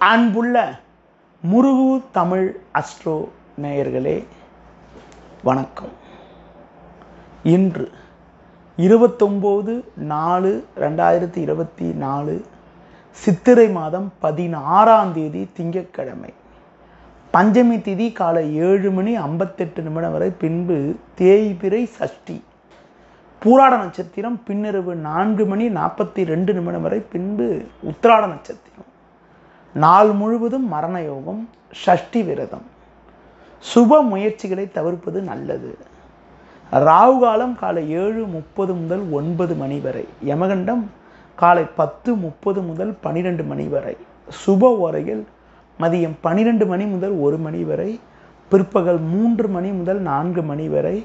அன்புள்ள முருகு தமிழ் அஸ்ட்ரோ நேயர்களே வணக்கம். இன்று 29/4/2024 சித்திரை மாதம் 16ஆம் தேதி திங்கட்கிழமை. பஞ்சமி திதி காலை 7:58 வரை, பின்பு தேய்பிறை சஷ்டி. பூராட நட்சத்திரம் பின்னிரவு 4:42 வரை, பின்பு உத்திராட நட்சத்திரம். நாள் முழுவதும் மரண யோகம், ஷஷ்டி விரதம். சுப முயற்சிகளை தவிர்ப்பது நல்லது. ராகு காலம் காலை 7:30 முதல் 9 மணி வரை, யமகண்டம் காலை 10:30 முதல் 12 மணி வரை, சுப ஓரைகள் மதியம் 12 மணி முதல் 1 மணி வரை, பிற்பகல் 3 மணி முதல் 4 மணி வரை,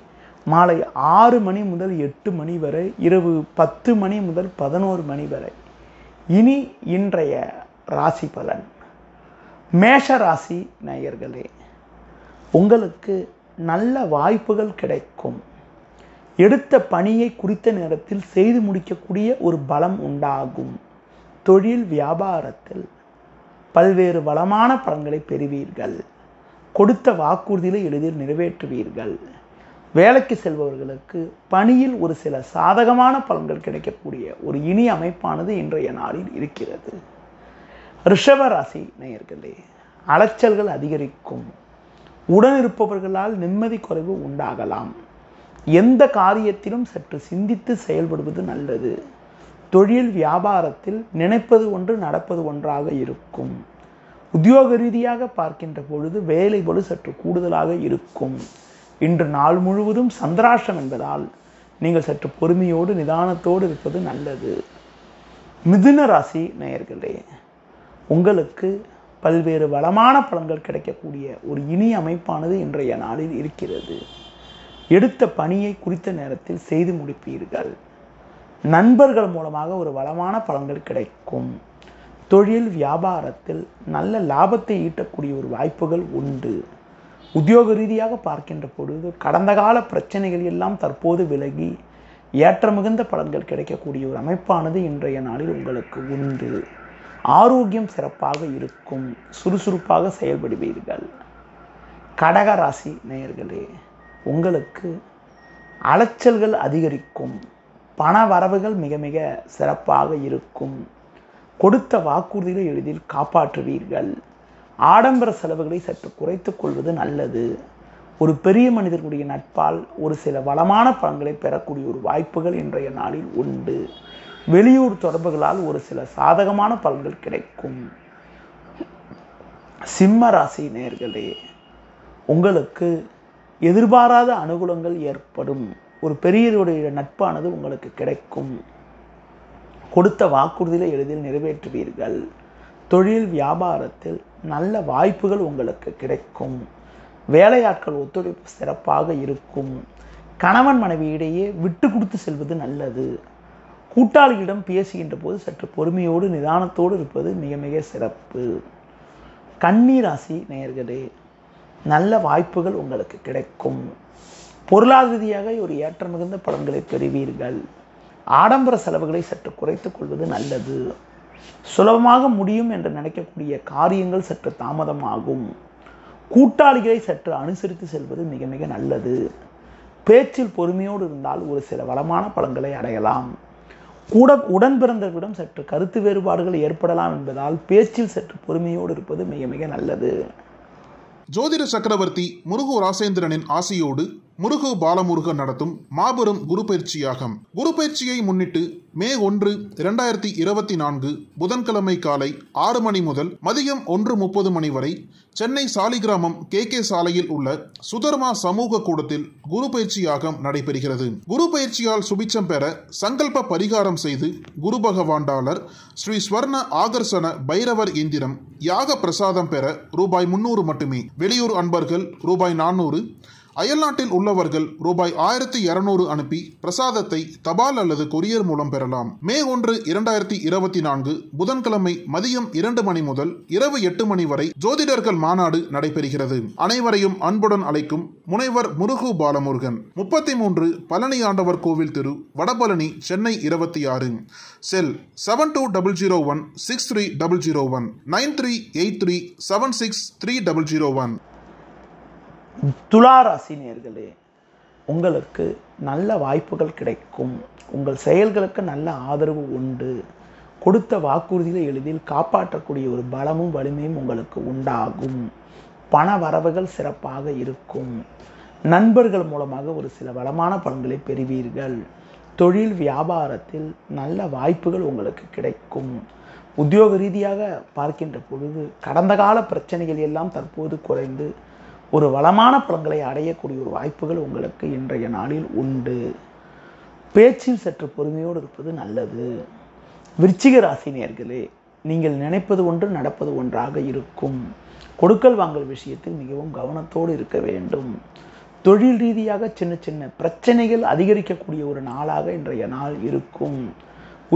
மாலை 6 மணி முதல் 8 மணி வரை, இரவு 10 மணி முதல் 11 மணி வரை. இனி இன்றைய ராசி பலன். மேஷ ராசி நேயர்களே, உங்களுக்கு நல்ல வாய்ப்புகள் கிடைக்கும். எடுத்த பணியை குறித்த நேரத்தில் செய்து முடிக்கக்கூடிய ஒரு பலம் உண்டாகும். தொழில் வியாபாரத்தில் பல்வேறு வளமான பலன்களை பெறுவீர்கள். கொடுத்த வாக்குறுதிகளை எளிதில் நிறைவேற்றுவீர்கள். வேலைக்கு செல்பவர்களுக்கு பணியில் ஒரு சில சாதகமான பலன்கள் கிடைக்கக்கூடிய ஒரு இனிய அமைப்பானது இன்றைய நாளில் இருக்கிறது. ரிஷப ராசி நேயர்களே, அலைச்சல்கள் அதிகரிக்கும். உடனிருப்பவர்களால் நிம்மதி குறைவு உண்டாகலாம். எந்த காரியத்திலும் சற்று சிந்தித்து செயல்படுவது நல்லது. தொழில் வியாபாரத்தில் நினைப்பது ஒன்று நடப்பது ஒன்றாக இருக்கும். உத்தியோக ரீதியாக பார்க்கின்ற பொழுது வேலை பளு சற்று கூடுதலாக இருக்கும். இன்று நாள் முழுவதும் சந்திராஷ்டம் என்பதால் நீங்கள் சற்று பொறுமையோடு நிதானத்தோடு இருப்பது நல்லது. மிதுன ராசி நேயர்களே, உங்களுக்கு பல்வேறு வளமான பலன்கள் கிடைக்கக்கூடிய ஒரு இனிய அமைப்பானது இன்றைய நாளில் இருக்கிறது. எடுத்த பணியை குறித்த நேரத்தில் செய்து முடிப்பீர்கள். நண்பர்கள் மூலமாக ஒரு வளமான பலன்கள் கிடைக்கும். தொழில் வியாபாரத்தில் நல்ல லாபத்தை ஈட்டக்கூடிய ஒரு வாய்ப்புகள் உண்டு. உத்தியோக ரீதியாக பார்க்கின்ற பொழுது கடந்த கால பிரச்சனைகள் எல்லாம் தற்போது விலகி ஏற்ற மிகுந்த பலன்கள் கிடைக்கக்கூடிய ஒரு அமைப்பானது இன்றைய நாளில் உங்களுக்கு உண்டு. ஆரோக்கியம் சிறப்பாக இருக்கும். சுறுசுறுப்பாக செயல்படுவீர்கள். கடக ராசி நேயர்களே, உங்களுக்கு அலைச்சல்கள் அதிகரிக்கும். பண வரவுகள் மிக மிக சிறப்பாக இருக்கும். கொடுத்த வாக்குறுதிகளை எளிதில் காப்பாற்றுவீர்கள். ஆடம்பர செலவுகளை சற்று குறைத்துக் கொள்வது நல்லது. ஒரு பெரிய மனிதர்களுடைய நட்பால் ஒரு சில வளமான பலன்களை பெறக்கூடிய ஒரு வாய்ப்புகள் இன்றைய நாளில் உண்டு. வெளியூர் தொடர்புகளால் ஒரு சில சாதகமான பலன்கள் கிடைக்கும். சிம்ம ராசி நேயர்களே, உங்களுக்கு எதிர்பாராத அனுகூலங்கள் ஏற்படும். ஒரு பெரியவருடைய நட்பானது உங்களுக்கு கிடைக்கும். கொடுத்த வாக்குறுதிகளை எளிதில் நிறைவேற்றுவீர்கள். தொழில் வியாபாரத்தில் நல்ல வாய்ப்புகள் உங்களுக்கு கிடைக்கும். வேலையாட்கள் ஒத்துழைப்பு சிறப்பாக இருக்கும். கணவன் மனைவியிடையே விட்டு கொடுத்து செல்வது நல்லது. கூட்டாளியிடம் பேசுகின்ற போது சற்று பொறுமையோடு நிதானத்தோடு இருப்பது மிக மிக சிறப்பு. கன்னி ராசி நேயர்களே, நல்ல வாய்ப்புகள் உங்களுக்கு கிடைக்கும். பொருளாதார ரீதியாக ஒரு ஏற்ற மிகுந்த பலன்களை பெறுவீர்கள். ஆடம்பர செலவுகளை சற்று குறைத்துக் கொள்வது நல்லது. சுலபமாக முடியும் என்று நினைக்கக்கூடிய காரியங்கள் சற்று தாமதமாகும். கூட்டாளிகளை சற்று அனுசரித்து செல்வது மிக மிக நல்லது. பேச்சில் பொறுமையோடு இருந்தால் ஒரு சில வளமான பலன்களை அடையலாம். உடன் பிறந்தவர்களிடம் சற்று கருத்து வேறுபாடுகள் ஏற்படலாம் என்பதால் பேச்சில் சற்று பொறுமையோடு இருப்பது மிக மிக நல்லது. ஜோதிட சக்கரவர்த்தி முருகு ராசேந்திரனின் ஆசியோடு முருகு பாலமுருகன் நடத்தும் மாபெரும் குரு பயிற்சியாகும். குரு பயிற்சியை முன்னிட்டு மே 1, 2024 புதன்கிழமை காலை 6 மணி முதல் மதியம் 1:30 மணி வரை சென்னை சாலிகிராமம் KK சாலையில் உள்ள சுதர்மா சமூக கூடத்தில் குரு பயிற்சியாகம் நடைபெறுகிறது. குரு பயிற்சியால் சுபிச்சம் பெற சங்கல்ப பரிகாரம் செய்து குரு பகவாண்டாளர் ஸ்ரீ ஸ்வர்ண ஆகர்ஷண பைரவர் எந்திரம் யாக பிரசாதம் பெற ரூபாய் 300 மட்டுமே. வெளியூர் அன்பர்கள் ரூபாய் 400, அயல்நாட்டில் உள்ளவர்கள் ரூபாய் 1200 அனுப்பி பிரசாதத்தை தபால் அல்லது கொரியர் மூலம் பெறலாம். மே 1, 2024 புதன்கிழமை மதியம் 2 மணி முதல் இரவு 8 மணி வரை ஜோதிடர்கள் மாநாடு நடைபெறுகிறது. அனைவரையும் அன்புடன் அழைக்கும் முனைவர் முருகு பாலமுருகன், 33 பழனி ஆண்டவர் கோவில் தெரு, வடபழனி, சென்னை 26. செல் 7201 63001 9383 76301. துலா ராசி நேயர்களே, உங்களுக்கு நல்ல வாய்ப்புகள் கிடைக்கும். உங்கள் செயல்களுக்கு நல்ல ஆதரவு உண்டு. கொடுத்த வாக்குறுதிகளை எளிதில் காப்பாற்றக்கூடிய ஒரு பலமும் வலிமையும் உங்களுக்கு உண்டாகும். பண வரவுகள் சிறப்பாக இருக்கும். நண்பர்கள் மூலமாக ஒரு சில வளமான பலன்களை பெறுவீர்கள். தொழில் வியாபாரத்தில் நல்ல வாய்ப்புகள் உங்களுக்கு கிடைக்கும். உத்தியோக ரீதியாக பார்க்கின்ற பொழுது கடந்த கால பிரச்சனைகள் எல்லாம் தற்போது குறைந்து ஒரு வளமான பலன்களை அடையக்கூடிய ஒரு வாய்ப்புகள் உங்களுக்கு இன்றைய நாளில் உண்டு. பேச்சில் சற்று பொறுமையோடு இருப்பது நல்லது. விருச்சிக ராசி நேயர்களே, நீங்கள் நினைப்பது ஒன்று நடப்பது ஒன்றாக இருக்கும். கொடுக்கல் வாங்கல் விஷயத்தில் மிகவும் கவனத்தோடு இருக்க வேண்டும். தொழில் ரீதியாக சின்ன சின்ன பிரச்சனைகள் அதிகரிக்கக்கூடிய ஒரு நாளாக இன்றைய நாள் இருக்கும்.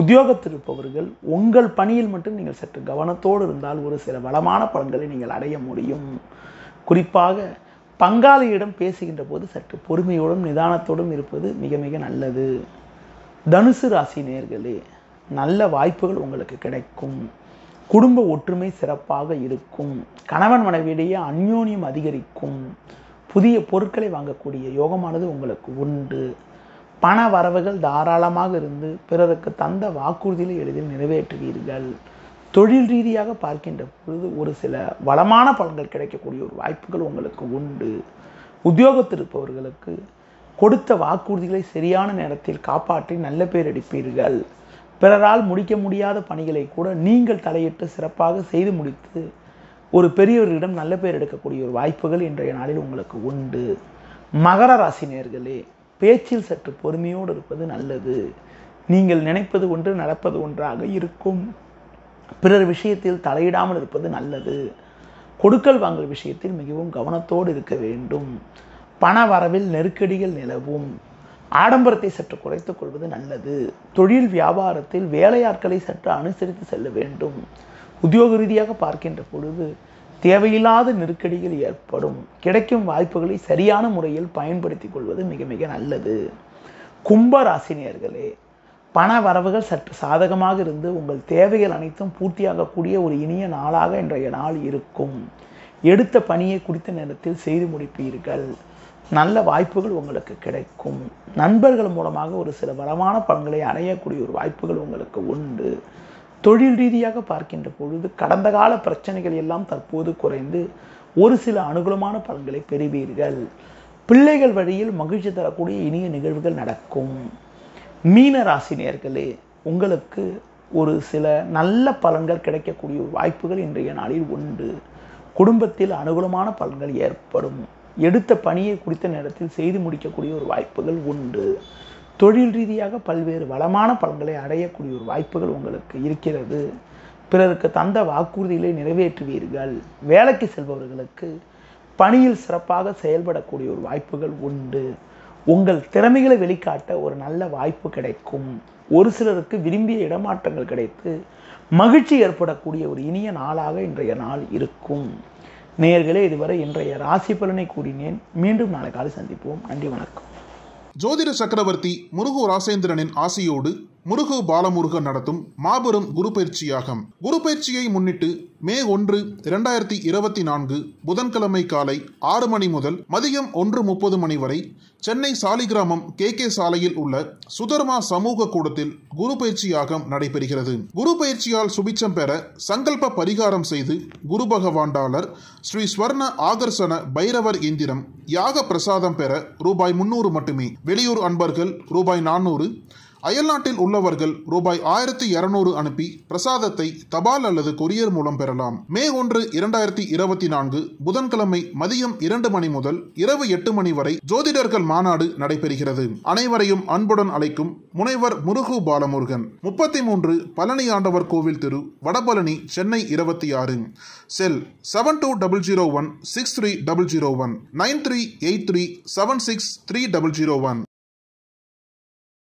உத்தியோகத்தில் இருப்பவர்கள் உங்கள் பணியில் மட்டும் நீங்கள் சற்று கவனத்தோடு இருந்தால் ஒரு சில வளமான பலன்களை நீங்கள் அடைய முடியும். குறிப்பாக பங்காளியிடம் பேசுகின்ற போது சற்று பொறுமையோடும் நிதானத்தோடும் இருப்பது மிக மிக நல்லது. தனுசு ராசி நேயர்களே, நல்ல வாய்ப்புகள் உங்களுக்கு கிடைக்கும். குடும்ப ஒற்றுமை சிறப்பாக இருக்கும். கணவன் மனைவியிடையே அந்யோன்யம் அதிகரிக்கும். புதிய பொருட்களை வாங்கக்கூடிய யோகமானது உங்களுக்கு உண்டு. பண வரவுகள் தாராளமாக இருந்து பிறருக்கு தந்த வாக்குறுதிகளை எளிதில் நிறைவேற்றுவீர்கள். தொழில் ரீதியாக பார்க்கின்ற பொழுது ஒரு சில வளமான பலன்கள் கிடைக்கக்கூடிய ஒரு வாய்ப்புகள் உங்களுக்கு உண்டு. உத்தியோகத்தில் இருப்பவர்களுக்கு கொடுத்த வாக்குறுதிகளை சரியான நேரத்தில் காப்பாற்றி நல்ல பேர் எடுப்பீர்கள். பிறரால் முடிக்க முடியாத பணிகளை கூட நீங்கள் தலையிட்டு சிறப்பாக செய்து முடித்து ஒரு பெரியவர்களிடம் நல்ல பேர் எடுக்கக்கூடிய ஒரு வாய்ப்புகள் இன்றைய நாளில் உங்களுக்கு உண்டு. மகர ராசி நேயர்களே, பேச்சில் சற்று பொறுமையோடு இருப்பது நல்லது. நீங்கள் நினைப்பது ஒன்று நடப்பது ஒன்றாக இருக்கும். பிறர் விஷயத்தில் தலையிடாமல் இருப்பது நல்லது. கொடுக்கல் வாங்கல் விஷயத்தில் மிகவும் கவனத்தோடு இருக்க வேண்டும். பண வரவில் நெருக்கடிகள் நிலவும். ஆடம்பரத்தை சற்று குறைத்துக் கொள்வது நல்லது. தொழில் வியாபாரத்தில் வேலையாட்களை சற்று அனுசரித்து செல்ல வேண்டும். உத்தியோக ரீதியாக பார்க்கின்ற பொழுது தேவையில்லாத நெருக்கடிகள் ஏற்படும். கிடைக்கும் வாய்ப்புகளை சரியான முறையில் பயன்படுத்திக் கொள்வது மிக மிக நல்லது. கும்ப ராசி நேயர்களே, பண வரவுகள் சற்று சாதகமாக இருந்து உங்கள் தேவைகள் அனைத்தும் பூர்த்தியாகக்கூடிய ஒரு இனிய நாளாக இன்றைய நாள் இருக்கும். எடுத்த பணியை குறித்த நேரத்தில் செய்து முடிப்பீர்கள். நல்ல வாய்ப்புகள் உங்களுக்கு கிடைக்கும். நண்பர்கள் மூலமாக ஒரு சில வளமான பலன்களை அடையக்கூடிய ஒரு வாய்ப்புகள் உங்களுக்கு உண்டு. தொழில் ரீதியாக பார்க்கின்ற பொழுது கடந்த கால பிரச்சனைகள் எல்லாம் தற்போது குறைந்து ஒரு சில அனுகூலமான பலன்களை பெறுவீர்கள். பிள்ளைகள் வழியில் மகிழ்ச்சி தரக்கூடிய இனிய நிகழ்வுகள் நடக்கும். மீன ராசி நேயர்களே, உங்களுக்கு ஒரு சில நல்ல பலன்கள் கிடைக்கக்கூடிய வாய்ப்புகள் இன்றைய நாளில் உண்டு. குடும்பத்தில் அனுகூலமான பலன்கள் ஏற்படும். எடுத்த பணியை குறித்த நேரத்தில் செய்து முடிக்கக்கூடிய ஒரு வாய்ப்புகள் உண்டு. தொழில் ரீதியாக பல்வேறு வளமான பலன்களை அடையக்கூடிய ஒரு வாய்ப்புகள் உங்களுக்கு இருக்கிறது. பிறருக்கு தந்த வாக்குறுதிகளை நிறைவேற்றுவீர்கள். வேலைக்கு செல்பவர்களுக்கு பணியில் சிறப்பாக செயல்படக்கூடிய ஒரு வாய்ப்புகள் உண்டு. உங்கள் திறமைகளை வெளிக்காட்ட ஒரு நல்ல வாய்ப்பு கிடைக்கும். ஒரு சிலருக்கு விரும்பிய இடமாற்றங்கள் கிடைத்து மகிழ்ச்சி ஏற்படக்கூடிய ஒரு இனிய நாளாக இன்றைய நாள் இருக்கும். நேயர்களே, இதுவரை இன்றைய ராசி பலனை கூறினேன். மீண்டும் நாளை காலை சந்திப்போம். நன்றி, வணக்கம். ஜோதிட சக்கரவர்த்தி முருகு ராசேந்திரனின் ஆசியோடு முருகு பாலமுருகன் நடத்தும் மாபெரும் குரு பயிற்சியாகும். குரு பயிற்சியை முன்னிட்டு மே 1, 2024 புதன்கிழமை காலை 6 மணி முதல் மதியம் 1:30 மணி வரை சென்னை சாலிகிராமம் KK சாலையில் உள்ள சுதர்மா சமூக கூடத்தில் குரு பயிற்சியாகம் நடைபெறுகிறது. குரு பயிற்சியால் சுபிச்சம் பெற சங்கல்ப பரிகாரம் செய்து குரு பகவாண்டாளர் ஸ்ரீ ஸ்வர்ண ஆகர்ஷண பைரவர் எந்திரம் யாக பிரசாதம் பெற ரூபாய் 300 மட்டுமே. வெளியூர் அன்பர்கள் ரூபாய் 400, அயல்நாட்டில் உள்ளவர்கள் ரூபாய் 1200 அனுப்பி பிரசாதத்தை தபால் அல்லது கொரியர் மூலம் பெறலாம். மே 1, 2024 புதன்கிழமை மதியம் 2 மணி முதல் இரவு 8 மணி வரை ஜோதிடர்கள் மாநாடு நடைபெறுகிறது. அனைவரையும் அன்புடன் அழைக்கும் முனைவர் முருகு பாலமுருகன். 33 பழனி ஆண்டவர் கோவில் தெரு, வடபழனி, சென்னை 26. செல் 7200163001 9383763001.